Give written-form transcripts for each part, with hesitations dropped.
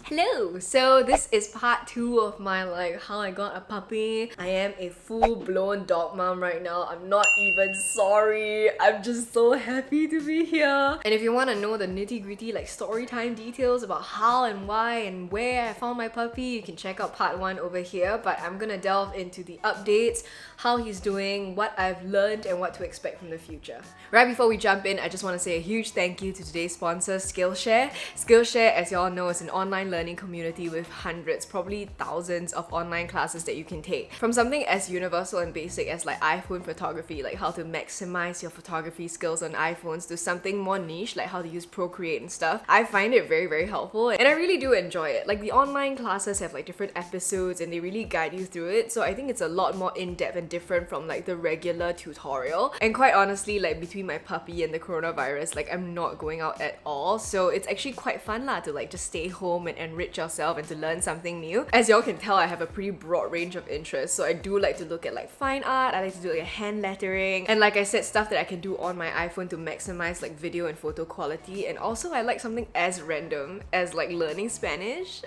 Hello! So this is part 2 of my how I got a puppy. I am a full-blown dog mom right now. I'm not even sorry. I'm just so happy to be here. And if you want to know the nitty-gritty story time details about how and why and where I found my puppy, you can check out part 1 over here. But I'm gonna delve into the updates, how he's doing, what I've learned, and what to expect from the future. Right before we jump in, I just want to say a huge thank you to today's sponsor, Skillshare. Skillshare, as you all know, is an online learning community with hundreds, probably thousands of online classes that you can take. From something as universal and basic as iPhone photography, like how to maximize your photography skills on iPhones, to something more niche, like how to use Procreate and stuff. I find it very, very helpful and I really do enjoy it. The online classes have different episodes and they really guide you through it, so I think it's a lot more in-depth and different from the regular tutorial. And quite honestly, between my puppy and the coronavirus, I'm not going out at all, so it's actually quite fun to just stay home and enrich yourself and to learn something new. As y'all can tell, I have a pretty broad range of interests, so I do like to look at fine art, I like to do hand lettering, and like I said, stuff that I can do on my iPhone to maximize video and photo quality. And also I like something as random as learning Spanish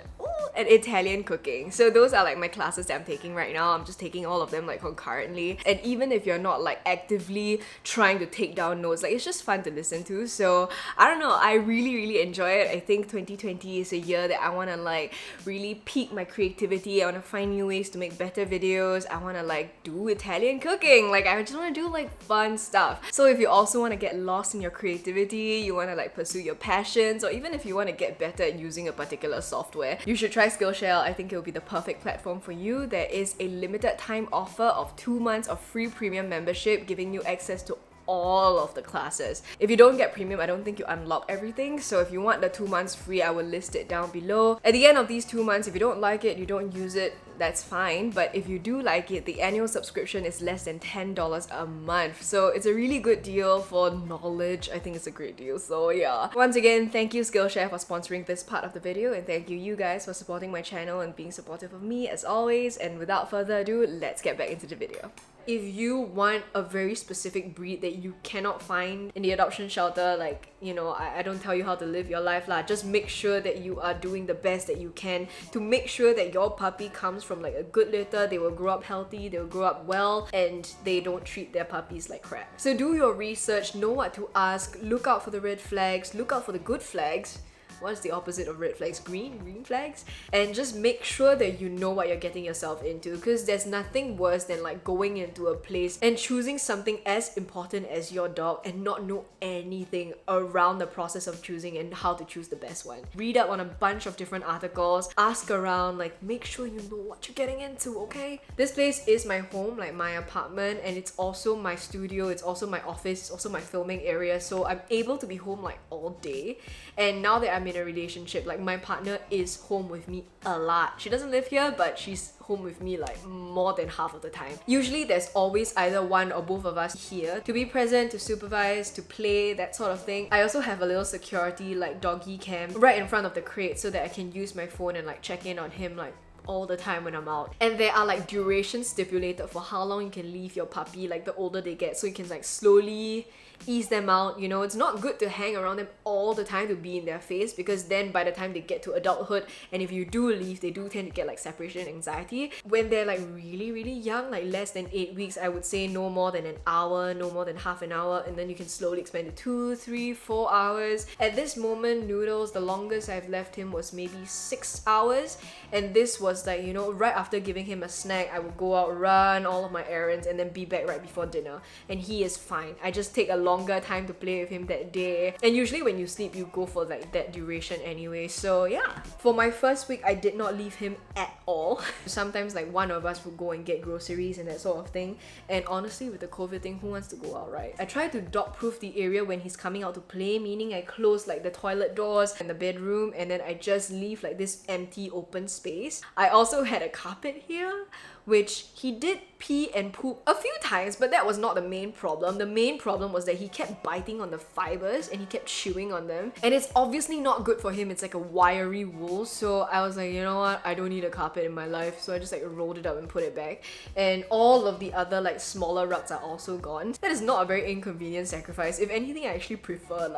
and Italian cooking. So those are my classes that I'm taking right now. I'm just taking all of them concurrently, and even if you're not actively trying to take down notes, it's just fun to listen to. So I don't know, I really enjoy it. I think 2020 is a year that I want to really peak my creativity. I want to find new ways to make better videos. I want to do Italian cooking. I just want to do fun stuff. So if you also want to get lost in your creativity, you want to pursue your passions, or even if you want to get better at using a particular software, you should try Skillshare. I think it will be the perfect platform for you. There is a limited time offer of 2 months of free premium membership, giving you access to all of the classes. If you don't get premium, I don't think you unlock everything. So if you want the 2 months free, I will list it down below. At the end of these 2 months, if you don't like it, you don't use it, that's fine. But if you do like it, the annual subscription is less than $10 a month. So it's a really good deal for knowledge. I think it's a great deal. So yeah. Once again, thank you Skillshare for sponsoring this part of the video, and thank you guys for supporting my channel and being supportive of me as always. And without further ado, let's get back into the video. If you want a very specific breed that you cannot find in the adoption shelter, I don't tell you how to live your life lah. Just make sure that you are doing the best that you can to make sure that your puppy comes from a good litter. They will grow up healthy, they will grow up well, and they don't treat their puppies like crap. So do your research, know what to ask, look out for the red flags, look out for the good flags. What's the opposite of red flags? Green flags? And just make sure that you know what you're getting yourself into, because there's nothing worse than going into a place and choosing something as important as your dog and not know anything around the process of choosing and how to choose the best one. Read up on a bunch of different articles, ask around, make sure you know what you're getting into, okay? This place is my home, my apartment, and it's also my studio, it's also my office, it's also my filming area, so I'm able to be home all day. And now that I'm in a relationship, my partner is home with me a lot. She doesn't live here, but she's home with me more than half of the time. Usually there's always either one or both of us here to be present, to supervise, to play, that sort of thing. I also have a little security doggy cam right in front of the crate so that I can use my phone and check in on him all the time when I'm out. And there are durations stipulated for how long you can leave your puppy the older they get, so you can slowly ease them out. It's not good to hang around them all the time to be in their face, because then by the time they get to adulthood, and if you do leave, they do tend to get separation anxiety. When they're really young, less than 8 weeks, I would say no more than an hour, no more than half an hour, and then you can slowly expand to 2, 3, 4 hours. At this moment, Noodles, the longest I've left him was maybe 6 hours, and this was right after giving him a snack, I would go out, run all of my errands, and then be back right before dinner, and he is fine. I just take a longer time to play with him that day, and usually when you sleep, you go for that duration anyway. So yeah, for my first week, I did not leave him at all. Sometimes one of us would go and get groceries and that sort of thing, and honestly, with the COVID thing, who wants to go out, right? I try to dog proof the area when he's coming out to play, meaning I close the toilet doors and the bedroom, and then I just leave this empty open space. I also had a carpet here, which he did pee and poop a few times, but that was not the main problem. The main problem was that he kept biting on the fibers and he kept chewing on them, and it's obviously not good for him. It's a wiry wool, so I was you know what, I don't need a carpet in my life, so I just rolled it up and put it back. And all of the other smaller rugs are also gone. That is not a very inconvenient sacrifice. If anything, I actually prefer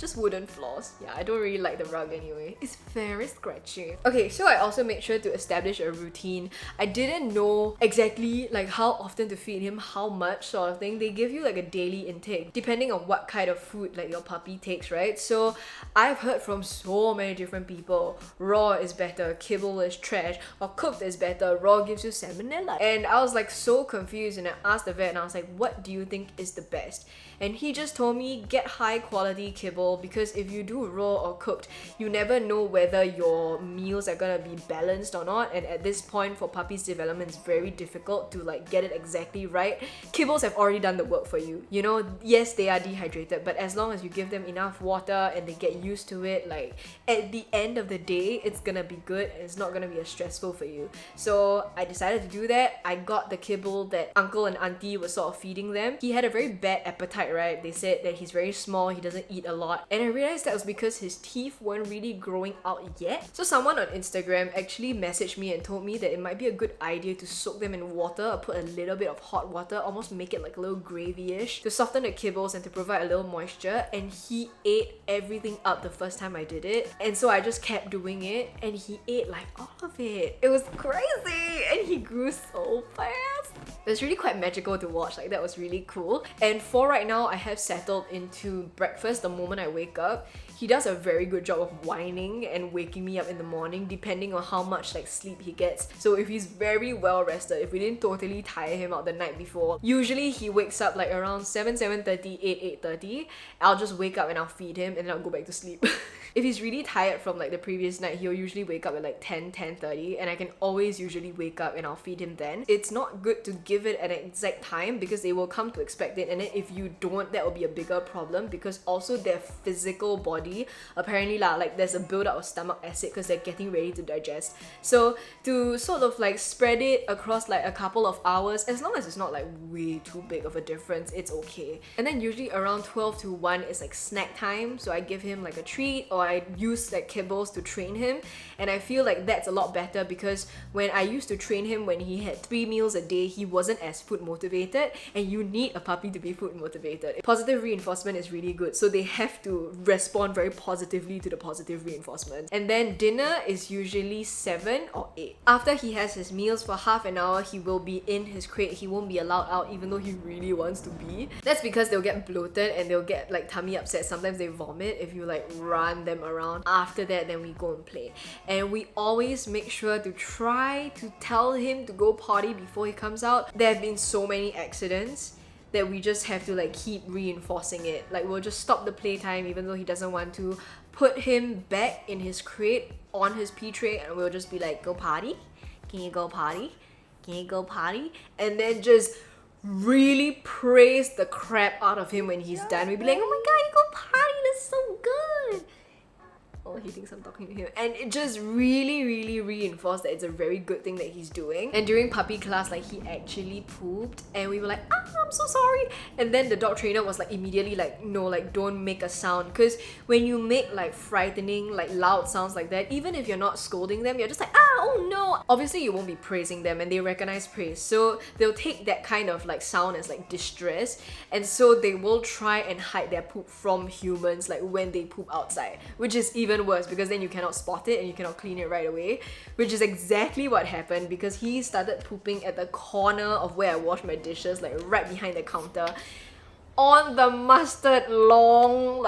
just wooden floors. Yeah, I don't really like the rug anyway. It's very scratchy. Okay, so I also made sure to establish a routine. I didn't know exactly like how often to feed him, how much sort of thing. They give you like a daily intake depending on what kind of food like your puppy takes, right? So I've heard from so many different people. Raw is better, kibble is trash, or cooked is better, raw gives you salmonella. And I was like so confused, and I asked the vet and I was like, what do you think is the best? And he just told me get high quality kibble, because if you do raw or cooked, you never know whether your meals are gonna be balanced or not. And at this point for puppies' development, it's very difficult to like get it exactly right. Kibbles have already done the work for you. You know, yes, they are dehydrated, but as long as you give them enough water and they get used to it, like at the end of the day, it's gonna be good and it's not gonna be as stressful for you. So I decided to do that. I got the kibble that uncle and auntie were sort of feeding them. He had a very bad appetite, right? They said that he's very small, he doesn't eat a lot. And I realized that was because his teeth weren't really growing out yet. So someone on Instagram actually messaged me and told me that it might be a good idea to soak them in water or put a little bit of hot water, almost make it like a little gravy-ish, to soften the kibbles and to provide a little moisture. And he ate everything up the first time I did it. And so I just kept doing it and he ate like all of it. It was crazy and he grew so fast. It was really quite magical to watch, like that was really cool. And for right now, I have settled into breakfast the moment I wake up. He does a very good job of whining and waking me up in the morning depending on how much like sleep he gets. So if he's very well rested, if we didn't totally tire him out the night before, usually he wakes up like around 7:30, 8:30. I'll just wake up and I'll feed him and then I'll go back to sleep. If he's really tired from like the previous night, he'll usually wake up at like 10:30, and I can always usually wake up and I'll feed him then. It's not good to give it at an exact time because they will come to expect it, and then if you don't, that will be a bigger problem because also their physical body, apparently like there's a buildup of stomach acid because they're getting ready to digest. So to sort of like spread it across like a couple of hours, as long as it's not like way too big of a difference, it's okay. And then usually around 12 to 1 is like snack time, so I give him like a treat or I use like kibbles to train him. And I feel like that's a lot better because when I used to train him when he had 3 meals a day, he wasn't as food motivated, and you need a puppy to be food motivated. Positive reinforcement is really good, so they have to respond very positively to the positive reinforcement. And then dinner is usually 7 or 8. After he has his meals for half an hour, he will be in his crate. He won't be allowed out even though he really wants to be. That's because they'll get bloated and they'll get like tummy upset. Sometimes they vomit if you like run them around. After that, then we go and play. And we always make sure to try to tell him to go potty before he comes out. There have been so many accidents that we just have to like keep reinforcing it. Like we'll just stop the playtime even though he doesn't want to, put him back in his crate on his pee tray, and we'll just be like, go potty? Can you go potty? Can you go potty? And then just really praise the crap out of him when he's done. We'd be like, oh my god, you go potty, that's so good. Oh, he thinks I'm talking to him. And it just really reinforced that it's a very good thing that he's doing. And during puppy class, like he actually pooped and we were like, I'm so sorry. And then the dog trainer was like immediately like, no, like don't make a sound. Because when you make like frightening, like loud sounds like that, even if you're not scolding them, you're just like, oh no. Obviously you won't be praising them and they recognize praise. So they'll take that kind of like sound as like distress. And so they will try and hide their poop from humans like when they poop outside, which is even worse because then you cannot spot it and you cannot clean it right away, which is exactly what happened because he started pooping at the corner of where I wash my dishes, like right behind the counter, on the mustard long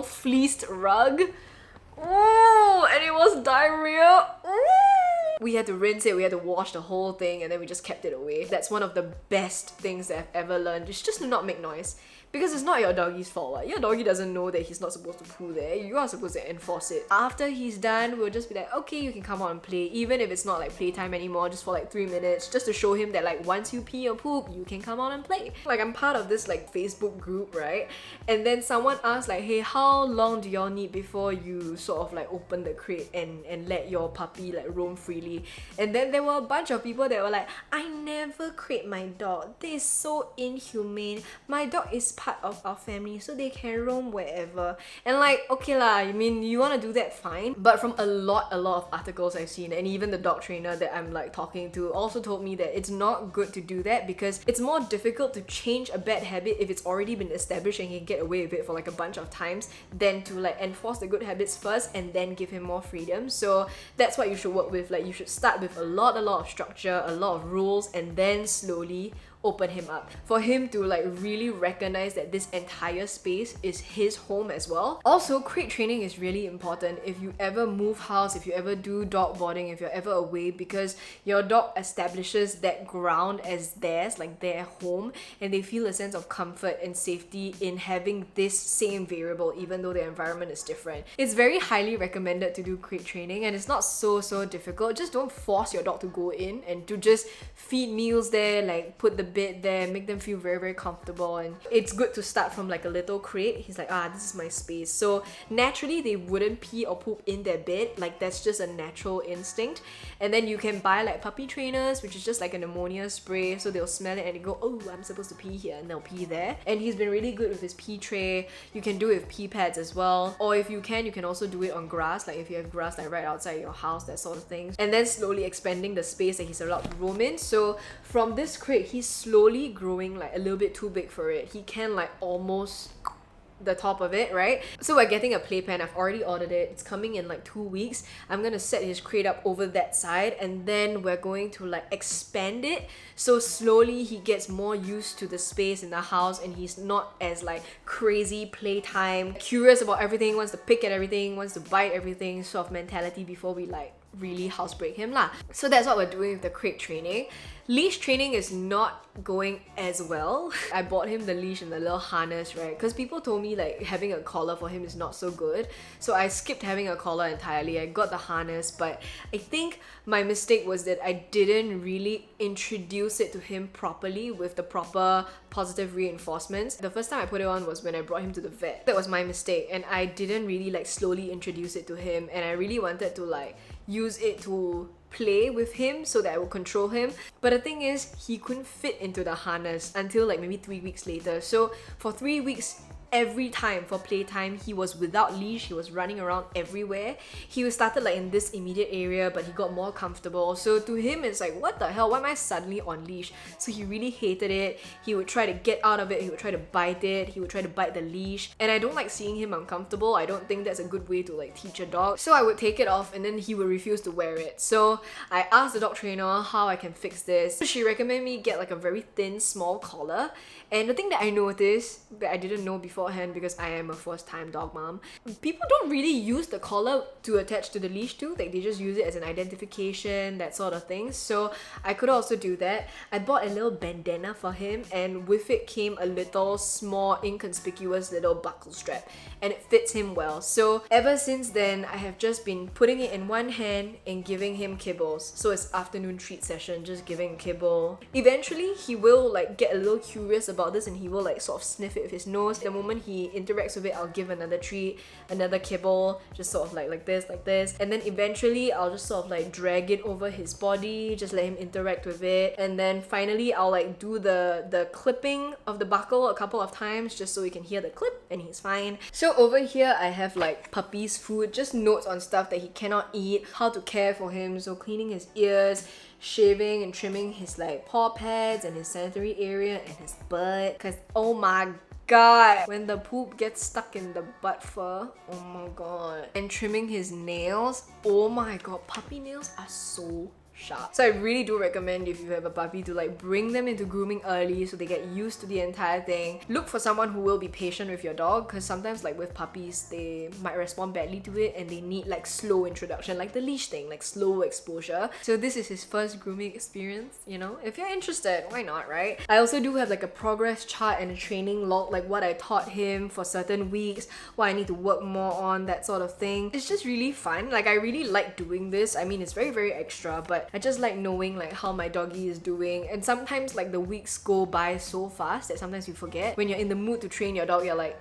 fleeced rug. Ooh, and it was diarrhea. Ooh. We had to rinse it, we had to wash the whole thing, and then we just kept it away. That's one of the best things that I've ever learned. It's just to not make noise. Because it's not your doggy's fault. Like, your doggy doesn't know that he's not supposed to poo there. You are supposed to enforce it. After he's done, we'll just be like, okay, you can come out and play. Even if it's not like playtime anymore, just for like 3 minutes. Just to show him that like once you pee or poop, you can come out and play. Like I'm part of this like Facebook group, right? And then someone asked like, hey, how long do y'all need before you sort of like open the crate and let your puppy like roam freely? And then there were a bunch of people that were like, I never crate my dog. This is so inhumane. My dog is part of our family, so they can roam wherever. And like, okay lah, I mean, you want to do that, fine. But from a lot of articles I've seen, and even the dog trainer that I'm like talking to also told me that it's not good to do that because it's more difficult to change a bad habit if it's already been established and he can get away with it for like a bunch of times than to like enforce the good habits first and then give him more freedom. So that's what you should work with. Like, you should start with a lot of structure, a lot of rules, and then slowly open him up for him to like really recognize that this entire space is his home as well. Also, crate training is really important if you ever move house, if you ever do dog boarding, if you're ever away, because your dog establishes that ground as theirs, like their home, and they feel a sense of comfort and safety in having this same variable even though the environment is different. It's very highly recommended to do crate training, and it's not so difficult. Just don't force your dog to go in and to just feed meals there, like put the bed there, make them feel very comfortable. And it's good to start from like a little crate. He's like, this is my space. So naturally they wouldn't pee or poop in their bed, like that's just a natural instinct. And then you can buy like puppy trainers, which is just like an ammonia spray, so they'll smell it and they go, oh, I'm supposed to pee here, and they'll pee there. And he's been really good with his pee tray. You can do it with pee pads as well, or if you can also do it on grass, like if you have grass like right outside your house, that sort of thing. And then slowly expanding the space that he's allowed to roam in. So from this crate, he's slowly growing like a little bit too big for it. He can like almost the top of it, right? So we're getting a playpen. I've already ordered it. It's coming in like 2 weeks. I'm gonna set his crate up over that side, and then we're going to like expand it so slowly he gets more used to the space in the house and he's not as like crazy playtime, curious about everything, wants to pick at everything, wants to bite everything sort of mentality before we like really housebreak him lah. So that's what we're doing with the crate training. Leash training is not going as well. I bought him the leash and the little harness, right? Because people told me like having a collar for him is not so good. So I skipped having a collar entirely. I got the harness, but I think my mistake was that I didn't really introduce it to him properly with the proper positive reinforcements. The first time I put it on was when I brought him to the vet. That was my mistake, and I didn't really like slowly introduce it to him, and I really wanted to like use it to play with him so that I would control him. But the thing is, he couldn't fit into the harness until like maybe 3 weeks later. So for 3 weeks, every time for playtime, he was without leash. He was running around everywhere. He started like in this immediate area, but he got more comfortable. So to him, it's like, what the hell? Why am I suddenly on leash? So he really hated it. He would try to get out of it. He would try to bite it. He would try to bite the leash. And I don't like seeing him uncomfortable. I don't think that's a good way to like teach a dog. So I would take it off and then he would refuse to wear it. So I asked the dog trainer how I can fix this. She recommended me get like a very thin, small collar. And the thing that I noticed that I didn't know beforehand, because I am a first-time dog mom, people don't really use the collar to attach to the leash too. Like, they just use it as an identification, that sort of thing. So I could also do that. I bought a little bandana for him, and with it came a little small, inconspicuous little buckle strap, and it fits him well. So ever since then, I have just been putting it in one hand and giving him kibbles. So it's afternoon treat session, just giving kibble. Eventually, he will like get a little curious about this and he will like sort of sniff it with his nose. The moment he interacts with it, I'll give another treat, another kibble, just sort of like this. And then eventually I'll just sort of like drag it over his body, just let him interact with it. And then finally I'll like do the clipping of the buckle a couple of times just so he can hear the clip and he's fine. So over here I have like puppy's food, just notes on stuff that he cannot eat, how to care for him. So cleaning his ears, shaving and trimming his like paw pads and his sanitary area and his butt, because oh my god, when the poop gets stuck in the butt fur, oh my god. And trimming his nails, oh my god, puppy nails are so sharp. So I really do recommend, if you have a puppy, to like bring them into grooming early so they get used to the entire thing. Look for someone who will be patient with your dog, because sometimes like with puppies, they might respond badly to it and they need like slow introduction, like the leash thing, like slow exposure. So this is his first grooming experience, you know? If you're interested, why not, right? I also do have like a progress chart and a training log, like what I taught him for certain weeks, what I need to work more on, that sort of thing. It's just really fun. Like, I really like doing this. I mean, it's very extra, but I just like knowing like how my doggy is doing. And sometimes like the weeks go by so fast that sometimes you forget. When you're in the mood to train your dog, you're like,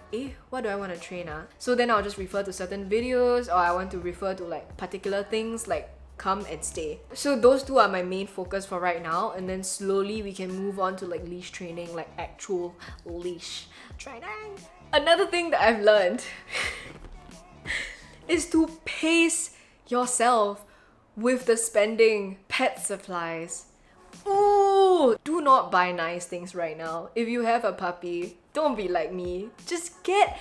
what do I want to train? So then I'll just refer to certain videos, or I want to refer to like particular things like come and stay. So those two are my main focus for right now, and then slowly we can move on to like leash training, like actual leash training. Another thing that I've learned is to pace yourself with the spending. Pet supplies. Ooh, do not buy nice things right now. If you have a puppy, don't be like me. Just get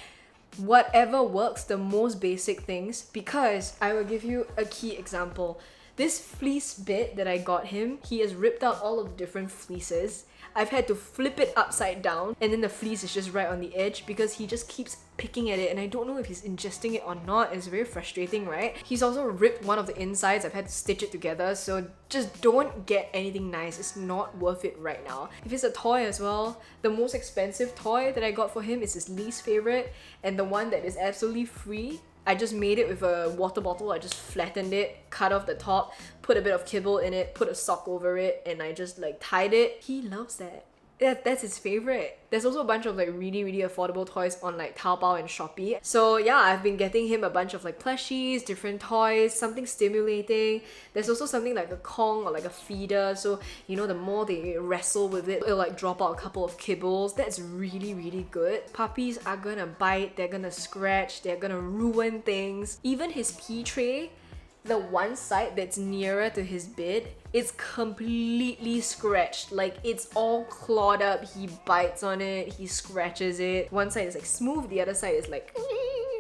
whatever works, the most basic things, because I will give you a key example. This fleece bit that I got him, he has ripped out all of the different fleeces. I've had to flip it upside down, and then the fleece is just right on the edge because he just keeps picking at it, and I don't know if he's ingesting it or not. It's very frustrating, right? He's also ripped one of the insides. I've had to stitch it together, so just don't get anything nice. It's not worth it right now. If it's a toy as well, the most expensive toy that I got for him is his least favorite, and the one that is absolutely free, I just made it with a water bottle. I just flattened it, cut off the top, put a bit of kibble in it, put a sock over it, and I just like tied it. He loves that. That's his favorite. There's also a bunch of like really affordable toys on like Taobao and Shopee. So yeah, I've been getting him a bunch of like plushies, different toys, something stimulating. There's also something like a Kong or like a feeder. So you know, the more they wrestle with it, it'll like drop out a couple of kibbles. That's really good. Puppies are gonna bite, they're gonna scratch, they're gonna ruin things. Even his pee tray, the one side that's nearer to his bed, it's completely scratched. Like, it's all clawed up. He bites on it, he scratches it. One side is like smooth, the other side is like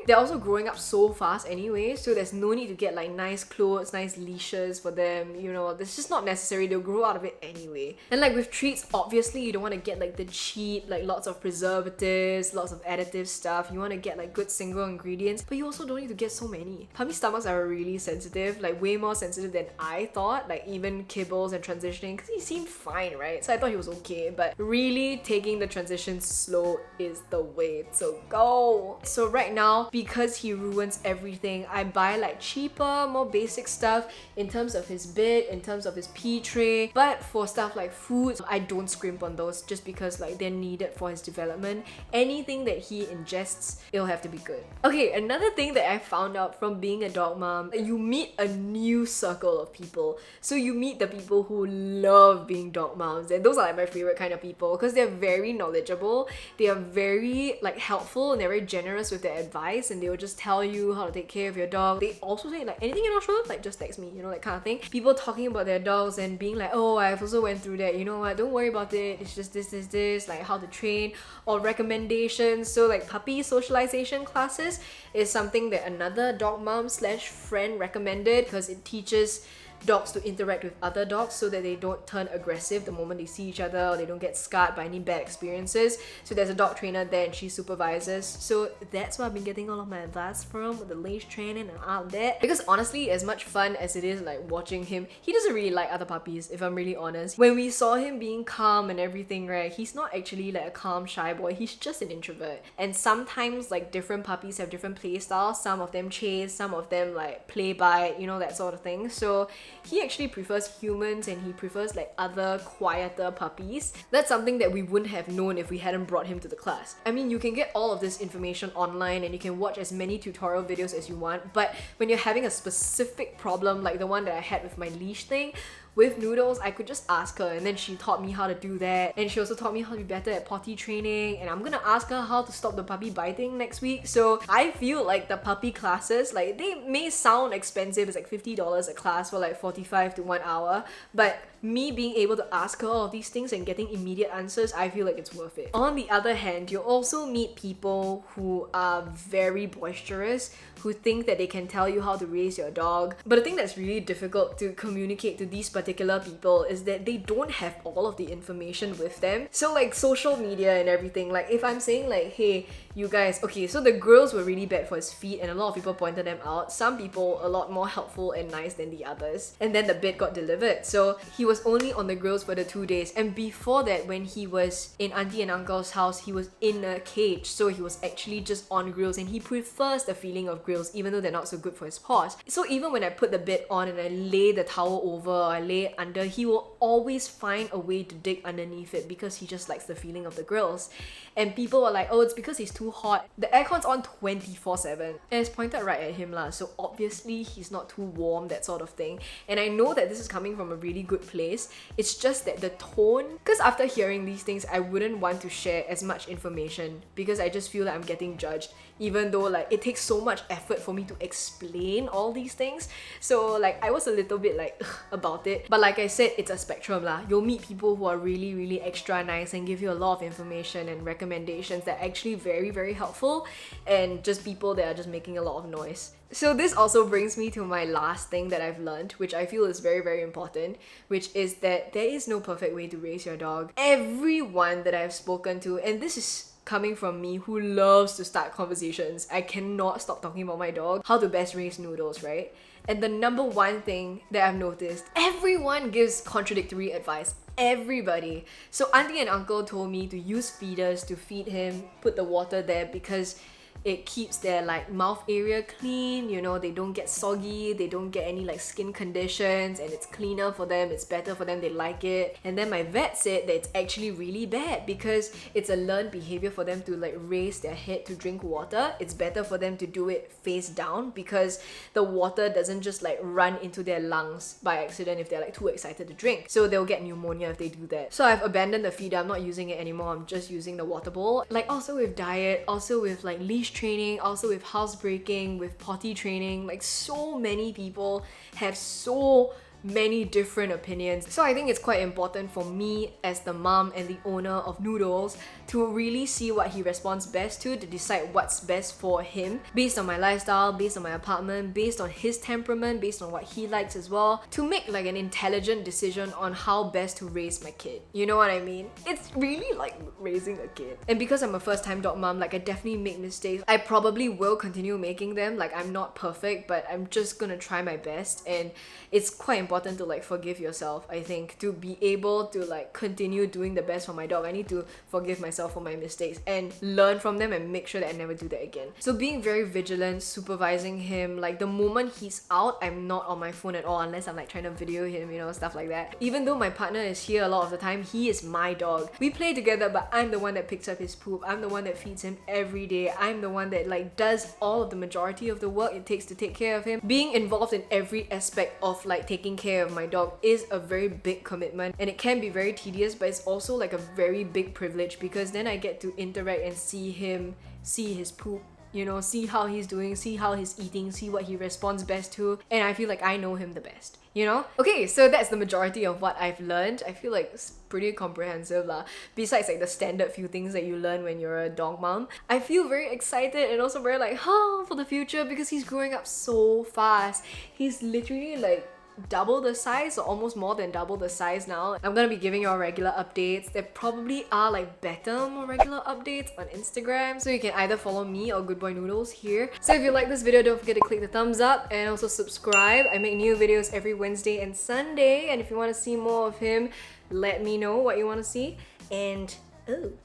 they're also growing up so fast anyway, so there's no need to get like nice clothes, nice leashes for them, you know, it's just not necessary. They'll grow out of it anyway. And like with treats, obviously you don't want to get like the cheap, like lots of preservatives, lots of additive stuff. You want to get like good single ingredients, but you also don't need to get so many. Puppy stomachs are really sensitive, like way more sensitive than I thought, like even kibbles and transitioning, because he seemed fine, right? So I thought he was okay, but really taking the transition slow is the way to go. So right now, because he ruins everything, I buy like cheaper, more basic stuff in terms of his bed, in terms of his pee tray. But for stuff like foods, I don't scrimp on those just because like they're needed for his development. Anything that he ingests, it'll have to be good. Okay, another thing that I found out from being a dog mom, you meet a new circle of people. So you meet the people who love being dog moms, and those are like my favorite kind of people because they're very knowledgeable, they are very like helpful, and they're very generous with their advice, and they will just tell you how to take care of your dog. They also say like, anything you're not sure, like just text me, you know, that kind of thing. People talking about their dogs and being like, oh, I've also went through that, you know what, don't worry about it, it's just this, like how to train, or recommendations. So like puppy socialization classes is something that another dog mom slash friend recommended because it teaches dogs to interact with other dogs so that they don't turn aggressive the moment they see each other, or they don't get scarred by any bad experiences. So there's a dog trainer there and she supervises. So that's where I've been getting all of my advice from, with the leash training and all that. Because honestly, as much fun as it is like watching him, he doesn't really like other puppies, if I'm really honest. When we saw him being calm and everything, right, he's not actually like a calm, shy boy, he's just an introvert. And sometimes like different puppies have different play styles. Some of them chase, some of them like play bite, you know, that sort of thing. So he actually prefers humans, and he prefers like other quieter puppies. That's something that we wouldn't have known if we hadn't brought him to the class. I mean, you can get all of this information online and you can watch as many tutorial videos as you want, but when you're having a specific problem like the one that I had with my leash thing, with Noodles, I could just ask her, and then she taught me how to do that, and she also taught me how to be better at potty training, and I'm gonna ask her how to stop the puppy biting next week. So I feel like the puppy classes, like they may sound expensive, it's like $50 a class for like 45 to 1 hour, but me being able to ask her all of these things and getting immediate answers, I feel like it's worth it. On the other hand, you'll also meet people who are very boisterous, who think that they can tell you how to raise your dog. But the thing that's really difficult to communicate to these particular people is that they don't have all of the information with them. So like social media and everything, like if I'm saying like, hey, you guys, okay, so the grills were really bad for his feet and a lot of people pointed them out. Some people a lot more helpful and nice than the others. And then the bed got delivered. So he was only on the grills for the 2 days. And before that, when he was in auntie and uncle's house, he was in a cage. So he was actually just on grills, and he prefers the feeling of grills even though they're not so good for his paws. So even when I put the bed on and I lay the towel over, or I lay it under, he will always find a way to dig underneath it because he just likes the feeling of the grills. And people were like, oh, it's because he's too hot. The aircon's on 24/7 and it's pointed right at him lah, so obviously he's not too warm, that sort of thing. And I know that this is coming from a really good place. It's just that the tone, because after hearing these things, I wouldn't want to share as much information because I just feel like I'm getting judged, even though like it takes so much effort for me to explain all these things. So like I was a little bit like about it, but like I said, it's a spectrum lah. You'll meet people who are really extra nice and give you a lot of information and recommendations that are actually very helpful, and just people that are just making a lot of noise. So this also brings me to my last thing that I've learned, which I feel is very important, which is that there is no perfect way to raise your dog. Everyone that I've spoken to, and this is coming from me who loves to start conversations, I cannot stop talking about my dog, how to best raise Noodles, right? And the number one thing that I've noticed, everyone gives contradictory advice. Everybody. So auntie and uncle told me to use feeders to feed him, put the water there because it keeps their like mouth area clean, you know, they don't get soggy, they don't get any like skin conditions, and it's cleaner for them, it's better for them, they like it. And then my vet said that it's actually really bad because it's a learned behavior for them to like raise their head to drink water. It's better for them to do it face down because the water doesn't just like run into their lungs by accident if they're like too excited to drink. So they'll get pneumonia if they do that. So I've abandoned the feeder, I'm not using it anymore, I'm just using the water bowl. Like also with diet, also with like leash training, also with housebreaking, with potty training, like so many people have so many different opinions. So I think it's quite important for me as the mom and the owner of Noodles to really see what he responds best to decide what's best for him based on my lifestyle, based on my apartment, based on his temperament, based on what he likes as well, to make like an intelligent decision on how best to raise my kid. You know what I mean? It's really like raising a kid. And because I'm a first time dog mom, like I definitely make mistakes. I probably will continue making them. Like I'm not perfect, but I'm just gonna try my best, and it's quite important to like forgive yourself. I think to be able to like continue doing the best for my dog, I need to forgive myself for my mistakes and learn from them and make sure that I never do that again. So being very vigilant, supervising him, like the moment he's out, I'm not on my phone at all unless I'm like trying to video him, you know, stuff like that. Even though my partner is here a lot of the time, he is my dog. We play together, but I'm the one that picks up his poop, I'm the one that feeds him every day, I'm the one that like does all of the majority of the work it takes to take care of him. Being involved in every aspect of like taking care of my dog is a very big commitment, and it can be very tedious, but it's also like a very big privilege because then I get to interact and see him, see his poop, you know, see how he's doing, see how he's eating, see what he responds best to, and I feel like I know him the best, you know? Okay, so that's the majority of what I've learned. I feel like it's pretty comprehensive lah. Besides like the standard few things that you learn when you're a dog mom, I feel very excited and also very like, for the future because he's growing up so fast. He's literally like double the size, or almost more than double the size now. I'm gonna be giving you all regular updates. There probably are like better, more regular updates on Instagram, so you can either follow me or Good Boy Noodles here. So if you like this video, don't forget to click the thumbs up and also subscribe. I make new videos every Wednesday and Sunday, and if you want to see more of him, let me know what you want to see, and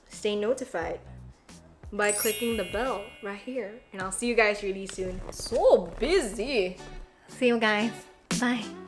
stay notified by clicking the bell right here. And I'll see you guys really soon. So busy. See you guys. Bye.